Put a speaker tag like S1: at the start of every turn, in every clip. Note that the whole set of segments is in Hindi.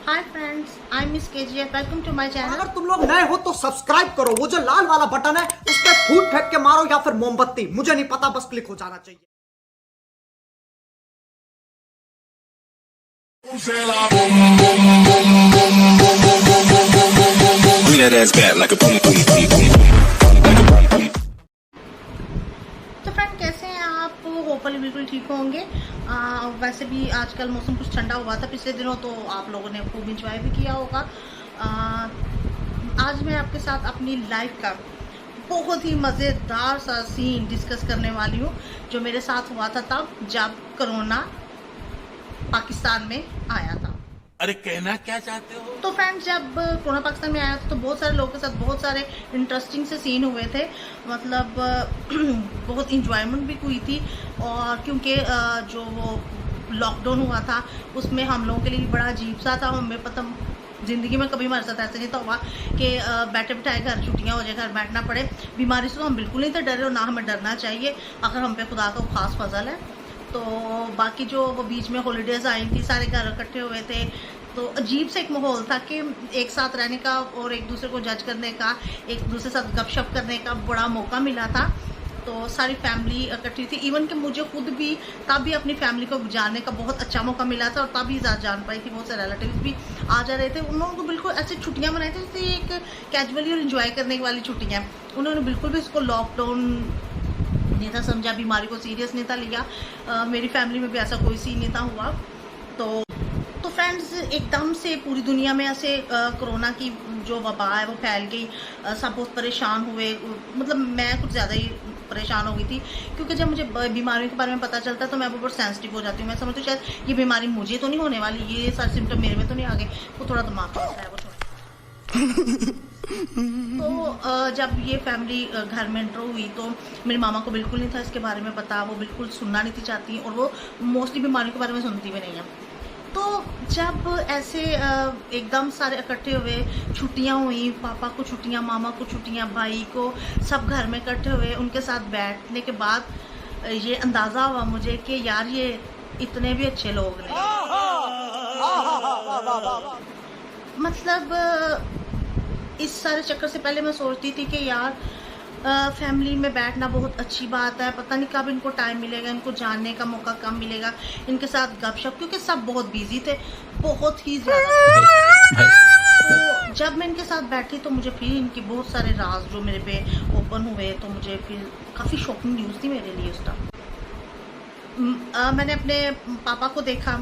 S1: Hi friends, I miss KGF. Welcome to my channel.
S2: अगर तुम लोग नए हो तो सब्सक्राइब करो, वो जो लाल वाला बटन है उस पे फूट फेंक के मारो या फिर मोमबत्ती, मुझे नहीं पता, बस क्लिक हो जाना चाहिए।
S3: Bring that ass back like a boom boom boom boom like a boom boom.
S1: तो फ्रेंड, कैसे हैं आप? होपफुली बिल्कुल ठीक होंगे। वैसे भी आजकल मौसम कुछ ठंडा हुआ था पिछले दिनों, तो आप लोगों ने खूब इंजॉय भी किया होगा। आज मैं आपके साथ अपनी लाइफ का बहुत ही मज़ेदार सा सीन डिस्कस करने वाली हूँ, जो मेरे साथ हुआ था तब जब कोरोना पाकिस्तान में आया था।
S4: अरे कहना क्या चाहते हो?
S1: तो फ्रेंड्स, जब कोरोना पाकिस्तान में आया था तो बहुत सारे लोगों के साथ बहुत सारे इंटरेस्टिंग से सीन हुए थे। मतलब बहुत इंजॉयमेंट भी हुई थी। और क्योंकि जो वो लॉकडाउन हुआ था उसमें हम लोगों के लिए बड़ा अजीब सा था। हमें पता ज़िंदगी में कभी हमारे साथ ऐसा नहीं था हुआ कि बैठे बिठाए घर छुट्टियां हो जाए, घर बैठना पड़े। बीमारी से तो हम बिल्कुल नहीं थे डरे, और ना हमें डरना चाहिए अगर हम पे खुदा का खास फजल है। तो बाकी जो वो बीच में हॉलीडेज़ आई थी, सारे घर इकट्ठे हुए थे, तो अजीब से एक माहौल था कि एक साथ रहने का और एक दूसरे को जज करने का, एक दूसरे के साथ गपशप करने का बड़ा मौका मिला था। तो सारी फैमिली इकट्ठी थी। इवन कि मुझे खुद भी तब भी अपनी फैमिली को जानने का बहुत अच्छा मौका मिला था, और तभी ज़्यादा जान पाई थी। बहुत से रिलेटिव्स भी आ जा रहे थे। उन लोगों को बिल्कुल ऐसे छुट्टियाँ बनाई थी जैसे एक कैजुअली और इन्जॉय करने वाली छुट्टियाँ। उन्होंने बिल्कुल भी इसको लॉकडाउन नहीं था समझा, बीमारी को सीरियस नहीं था लिया। मेरी फैमिली में भी ऐसा कोई सीन नहीं था हुआ। तो फ्रेंड्स, एकदम से पूरी दुनिया में ऐसे कोरोना की जो वबा है वो फैल गई। सब बहुत परेशान हुए। मतलब मैं कुछ ज़्यादा ही परेशान हो गई थी, क्योंकि जब मुझे बीमारियों के बारे में पता चलता है तो मैं बहुत सेंसिटिव हो जाती हूँ। मैं समझती हूँ शायद ये बीमारी मुझे तो नहीं होने वाली, ये सारे सिम्टम मेरे में तो नहीं आ गए। वो थोड़ा दिमाग का है वो थोड़ा। तो जब ये फैमिली घर में एंटर हुई तो मेरी मामा को बिल्कुल नहीं था इसके बारे में पता। वो बिल्कुल सुनना नहीं थी चाहती, और वो मोस्टली बीमारियों के बारे में सुनती भी नहीं है। तो जब ऐसे एकदम सारे इकट्ठे हुए, छुट्टियां हुई, पापा को छुट्टियां, मामा को छुट्टियां, भाई को, सब घर में इकट्ठे हुए। उनके साथ बैठने के बाद ये अंदाज़ा हुआ मुझे कि यार ये इतने भी अच्छे लोग नहीं। मतलब इस सारे चक्कर से पहले मैं सोचती थी कि यार फैमिली में बैठना बहुत अच्छी बात है। पता नहीं कब इनको टाइम मिलेगा, इनको जानने का मौका कम मिलेगा, इनके साथ गपशप, क्योंकि सब बहुत बिजी थे, बहुत ही ज़्यादा। तो जब मैं इनके साथ बैठी तो मुझे फिर इनके बहुत सारे राज जो मेरे पे ओपन हुए, तो मुझे फिर काफ़ी शॉकिंग न्यूज़ थी मेरे लिए उस टाइम। मैंने अपने पापा को देखा,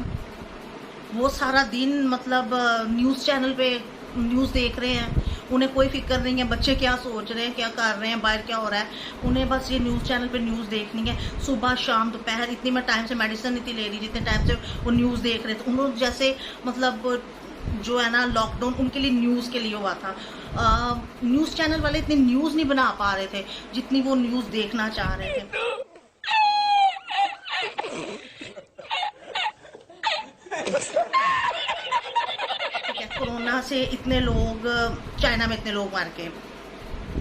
S1: वो सारा दिन मतलब न्यूज़ चैनल पे न्यूज़ देख रहे हैं। उन्हें कोई फिक्र नहीं है बच्चे क्या सोच रहे हैं, क्या कर रहे हैं, बाहर क्या हो रहा है। उन्हें बस ये न्यूज़ चैनल पे न्यूज़ देखनी है। सुबह शाम दोपहर, इतनी मैं टाइम से मेडिसिन नहीं थी ले रही जितने टाइम से वो न्यूज़ देख रहे थे। उन्होंने जैसे मतलब जो है ना, लॉकडाउन उनके लिए न्यूज़ के लिए हुआ था। न्यूज़ चैनल वाले इतनी न्यूज़ नहीं बना पा रहे थे जितनी वो न्यूज़ देखना चाह रहे थे। कोरोना से इतने लोग, चाइना में इतने लोग मार के,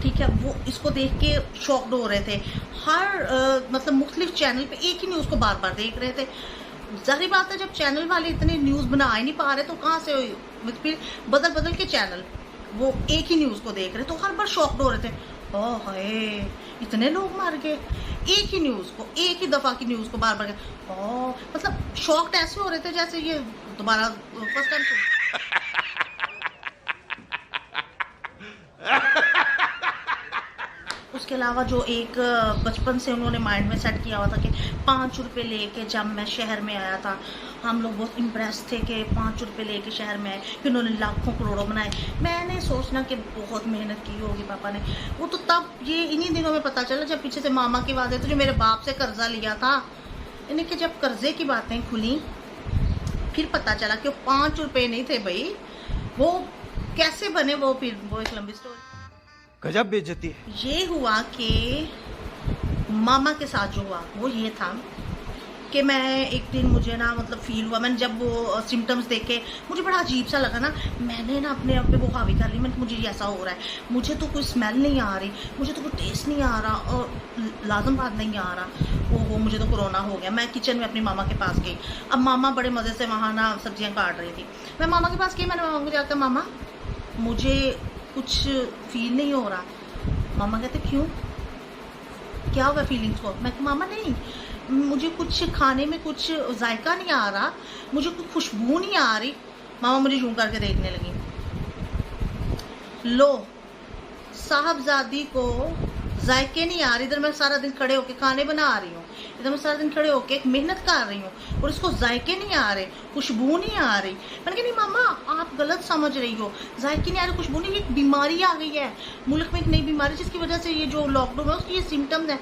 S1: ठीक है, वो इसको देख के शॉक्ड हो रहे थे। हर मतलब मुख्तलिफ चैनल पे एक ही न्यूज़ को बार बार देख रहे थे। जाहिर बात है, जब चैनल वाले इतने न्यूज़ बना ही नहीं पा रहे तो कहाँ से, फिर बदल बदल के चैनल वो एक ही न्यूज़ को देख रहे, तो हर बार शॉक्ड हो रहे थे। ओह हाय, इतने लोग मार गए एक ही न्यूज़ को, एक ही दफ़ा की न्यूज़ को बार बार। ओह, मतलब शॉक्ड ऐसे हो रहे थे जैसे ये दोबारा फर्स्ट टाइम। उसके अलावा जो एक बचपन से उन्होंने माइंड में सेट किया हुआ था कि 5 रुपये लेके जब मैं शहर में आया था, हम लोग बहुत इम्प्रेस थे कि 5 रुपये लेके शहर में आए, फिर उन्होंने लाखों करोड़ों बनाए। मैंने सोचना कि बहुत मेहनत की होगी पापा ने। वो तो तब ये इन्हीं दिनों में पता चला जब पीछे से मामा की बात है, तो जो मेरे बाप से कर्जा लिया था, यानी कि जब कर्जे की बातें खुली फिर पता चला कि वो 5 रुपये नहीं थे भाई, वो कैसे बने वो, फिर वो एक लंबी स्टोरी।
S2: गजब बेइज्जती है।
S1: ये हुआ कि मामा के साथ जो हुआ वो ये था कि मैं एक दिन मुझे ना मतलब फील हुआ, मैंने जब वो सिम्टम्स देखे मुझे बड़ा अजीब सा लगा ना, मैंने ना अपने आप पे वो हावी कर ली। मैंने मुझे ऐसा हो रहा है, मुझे तो कोई स्मेल नहीं आ रही, मुझे तो कोई टेस्ट नहीं आ रहा और लाजम बात नहीं आ रहा, ओहो मुझे तो कोरोना हो गया। मैं किचन में अपनी मामा के पास गई। अब मामा बड़े मज़े से वहाँ ना सब्जियाँ काट रही थी। मैं मामा के पास गई, मैंने मामा को जाकर मामा मुझे कुछ फील नहीं हो रहा। मामा कहते क्यों, क्या हुआ फीलिंग्स को? मैं मामा नहीं, मुझे कुछ खाने में कुछ जायका नहीं आ रहा, मुझे कुछ खुशबू नहीं आ रही। मामा मुझे यूं करके देखने लगी। लो साहबजादी को जायके नहीं आ रही, इधर मैं सारा दिन खड़े होके खाने बना रही हूँ, इधर मैं सारा दिन खड़े होके एक मेहनत कर रही हूँ और इसको जायके नहीं आ रहे, खुशबू नहीं आ रही। मैंने कहा नहीं मामा आप गलत समझ रही हो, जायके नहीं आ रहे, खुशबू नहीं, एक बीमारी आ गई है मुल्क में, एक नई बीमारी जिसकी वजह से ये जो लॉकडाउन है उसके ये सिम्टम्स हैं।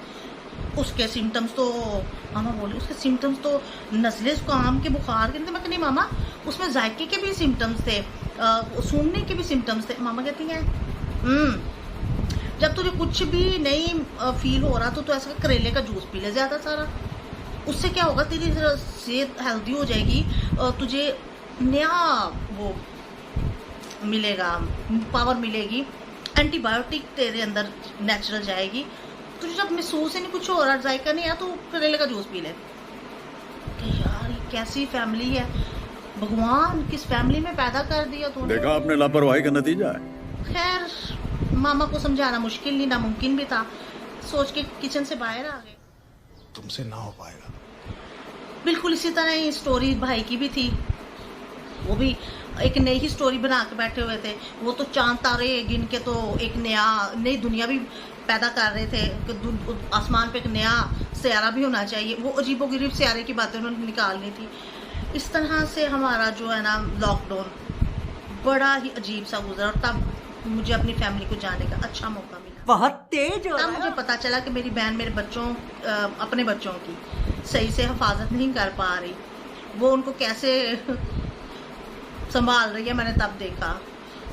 S1: उसके सिम्टम्स तो मामा बोले उसके सिम्टम्स तो नज़ले ज़ुकाम के बुखार के। मैं नहीं मामा उसमें जायके के भी सिम्टम्स थे, सूंघने के भी सिम्टम्स थे। मामा कहती हैं जब तुझे कुछ भी नहीं फील हो रहा तो ऐसा करेले का जूस पी ले ज़्यादा सारा, उससे क्या होगा तेरी सेहत हेल्दी हो जाएगी, तुझे नया वो मिलेगा, पावर मिलेगी, एंटीबायोटिक तेरे अंदर नेचुरल जाएगी। तुझे जब महसूस ही नहीं कुछ हो रहा, जायका नहीं आया तो करेले का जूस पी ले। यार ये कैसी फैमिली है, भगवान किस फैमिली में पैदा कर दिया तूने।
S5: देखा आपने लापरवाही का नतीजा है।
S1: खैर मामा को समझाना मुश्किल नहीं नामुमकिन भी था, सोच के किचन से बाहर आ गए।
S4: तुमसे ना हो पाएगा।
S1: बिल्कुल इसी तरह ही स्टोरी भाई की भी थी, वो भी एक नई ही स्टोरी बना के बैठे हुए थे। वो तो चांद तारे गिन के तो एक नई दुनिया भी पैदा कर रहे थे कि आसमान पे एक नया सियारा भी होना चाहिए। वो अजीबोगरीब सियारे की बातें उन्होंने निकालनी थी। इस तरह से हमारा जो है ना लॉकडाउन बड़ा ही अजीब सा गुजरा और तब मुझे अपनी फैमिली को जाने का अच्छा मौका मिला।
S2: बहुत तेज हो
S1: तब
S2: रहा है।
S1: मुझे पता चला कि मेरी बहन मेरे बच्चों अपने बच्चों की सही से हिफाजत नहीं कर पा रही, वो उनको कैसे संभाल रही है मैंने तब देखा।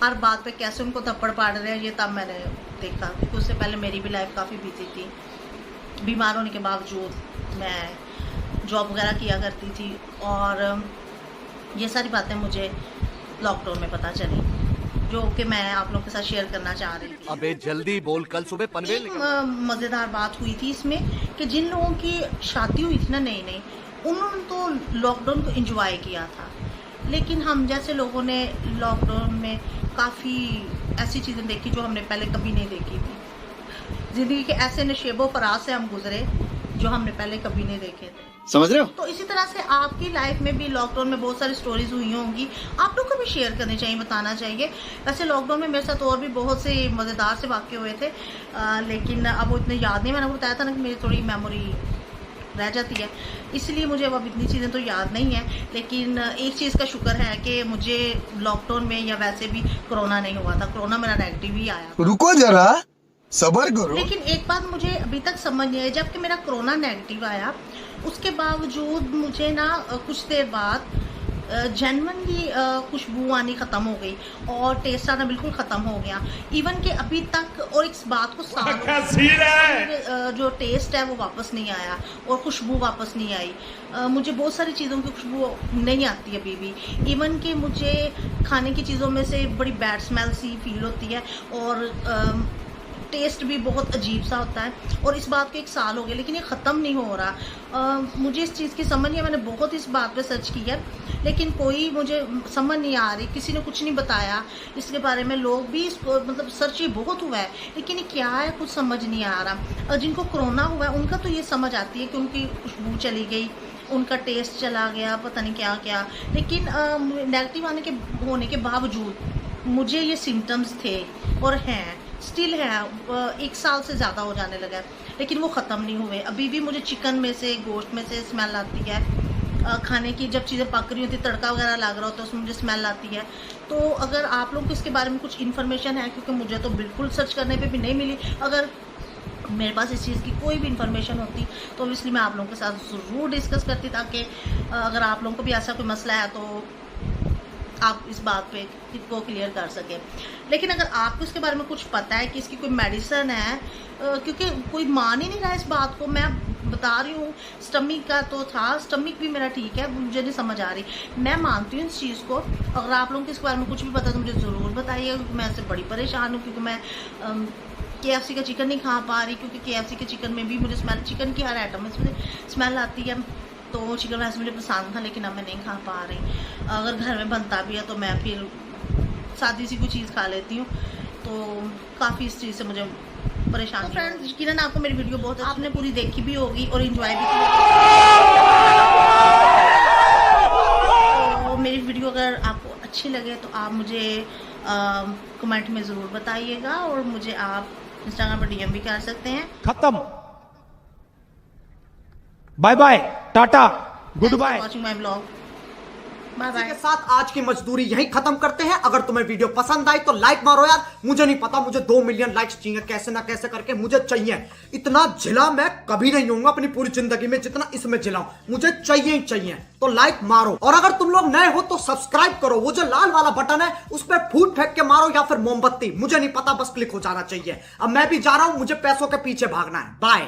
S1: हर बात पे कैसे उनको थप्पड़ पाड़ रहे हैं ये तब मैंने देखा, क्योंकि उससे पहले मेरी भी लाइफ काफ़ी बिजी थी। बीमार होने के बावजूद मैं जॉब वगैरह किया करती थी और ये सारी बातें मुझे लॉकडाउन में पता चली, जो कि मैं आप लोगों के साथ शेयर करना चाह रही थी।
S6: अबे जल्दी बोल, कल सुबह पनवेल
S1: मज़ेदार बात हुई थी इसमें कि जिन लोगों की शादी हुई थी ना नई नई, उन्होंने तो लॉकडाउन को एंजॉय किया था, लेकिन हम जैसे लोगों ने लॉकडाउन में काफ़ी ऐसी चीज़ें देखी जो हमने पहले कभी नहीं देखी थी। ज़िंदगी के ऐसे नशेबो फराज से हम गुजरे जो हमने पहले कभी नहीं देखे थे।
S6: समझ रहे हो?
S1: तो इसी तरह से आपकी लाइफ में भी लॉकडाउन में बहुत सारी स्टोरीज हुई होंगी, आप लोग को भी शेयर करनी चाहिए, बताना चाहिए। वैसे लॉकडाउन में मेरे साथ और भी बहुत से मज़ेदार से वाक़े हुए थे, लेकिन अब वो इतने याद नहीं। मैंने आपको बताया था ना कि मेरी थोड़ी मेमोरी रह जाती है, इसलिए मुझे अब इतनी चीज़ें तो याद नहीं है। लेकिन एक चीज़ का शुक्र है कि मुझे लॉकडाउन में या वैसे भी कोरोना नहीं हुआ था, कोरोना मेरा नेगेटिव ही आया।
S7: रुको जरा सबर करो।
S1: लेकिन एक बात मुझे अभी तक समझ नहीं आई, जबकि मेरा कोरोना नेगेटिव आया उसके बावजूद मुझे ना कुछ देर बाद जेन्युइनली खुशबू आनी ख़त्म हो गई और टेस्ट आना बिल्कुल ख़त्म हो गया। इवन कि अभी तक और इस बात को जो टेस्ट है वो वापस नहीं आया और खुशबू वापस नहीं आई। मुझे बहुत सारी चीज़ों की खुशबू नहीं आती अभी भी। इवन कि मुझे खाने की चीज़ों में से बड़ी बैड स्मेल सी फील होती है और टेस्ट भी बहुत अजीब सा होता है। और इस बात को 1 साल हो गया लेकिन ये ख़त्म नहीं हो रहा। मुझे इस चीज़ की समझ नहीं है, मैंने बहुत इस बात पे सर्च किया लेकिन कोई मुझे समझ नहीं आ रही, किसी ने कुछ नहीं बताया इसके बारे में। लोग भी इसको मतलब सर्च ही बहुत हुआ है लेकिन ये क्या है कुछ समझ नहीं आ रहा। और जिनको कोरोना हुआ है उनका तो ये समझ आती है कि उनकी खुशबू चली गई, उनका टेस्ट चला गया, पता नहीं क्या क्या। लेकिन नेगेटिव होने के बावजूद मुझे ये सिम्टम्स थे और हैं, स्टिल है। 1 साल से ज़्यादा हो जाने लगा है लेकिन वो ख़त्म नहीं हुए। अभी भी मुझे चिकन में से, गोश्त में से स्मेल आती है। खाने की जब चीज़ें पक रही होती, तड़का वगैरह लग रहा होता है उसमें मुझे स्मेल आती है। तो अगर आप लोग को इसके बारे में कुछ इन्फॉर्मेशन है, क्योंकि मुझे तो बिल्कुल सर्च करने पे भी नहीं मिली, अगर मेरे पास इस चीज़ की कोई भी इन्फॉर्मेशन होती तो इसलिए मैं आप लोगों के साथ ज़रूर डिस्कस करती, ताकि अगर आप लोगों को भी ऐसा कोई मसला है तो आप इस बात पे को क्लियर कर सकें। लेकिन अगर आपको इसके बारे में कुछ पता है कि इसकी कोई मेडिसिन है, क्योंकि कोई मान ही नहीं रहा इस बात को। मैं बता रही हूँ, स्टमिक का तो था, स्टमिक भी मेरा ठीक है, मुझे नहीं समझ आ रही। मैं मानती हूँ इस चीज़ को। अगर आप लोगों को इसके बारे में कुछ भी पता तो मुझे ज़रूर बताइए, क्योंकि मैं इससे बड़ी परेशान हूँ, क्योंकि मैं KFC का चिकन नहीं खा पा रही, क्योंकि KFC के चिकन में भी मुझे स्मेल, चिकन की हर आइटम में स्मेल आती है। तो चिकन राइस मुझे पसंद था, लेकिन अब मैं नहीं खा पा रही। अगर घर में बनता भी है तो मैं फिर सादी सी कोई चीज़ खा लेती हूँ। तो काफ़ी इस चीज़ से मुझे परेशान। फ्रेंड्स, यकीनन आपको मेरी वीडियो बहुत आपने पूरी देखी भी होगी और एंजॉय भी की। तो मेरी वीडियो अगर आपको अच्छी लगे तो आप मुझे कमेंट में ज़रूर बताइएगा, और मुझे आप इंस्टाग्राम पर DM भी कर सकते हैं।
S8: खत्म, बाय बाय, टाटा, goodbye.
S1: Watching my blog, bye
S2: इसी के
S1: बाय।
S2: साथ आज की मजदूरी यहीं खत्म करते हैं। अगर तुम्हें वीडियो पसंद आई तो लाइक मारो यार। मुझे नहीं पता, मुझे 2 मिलियन लाइक्स चाहिए, कैसे ना कैसे करके मुझे चाहिए। इतना झिला मैं कभी नहीं होऊंगा अपनी पूरी जिंदगी में जितना इसमें झिलाऊं, मुझे चाहिए ही चाहिए। तो लाइक मारो, और अगर तुम लोग नए हो तो सब्सक्राइब करो। वो जो लाल वाला बटन है उस पर फूट फेंक के मारो या फिर मोमबत्ती, मुझे नहीं पता, बस क्लिक हो जाना चाहिए। अब मैं भी जा रहा हूं, मुझे पैसों के पीछे भागना है। बाय।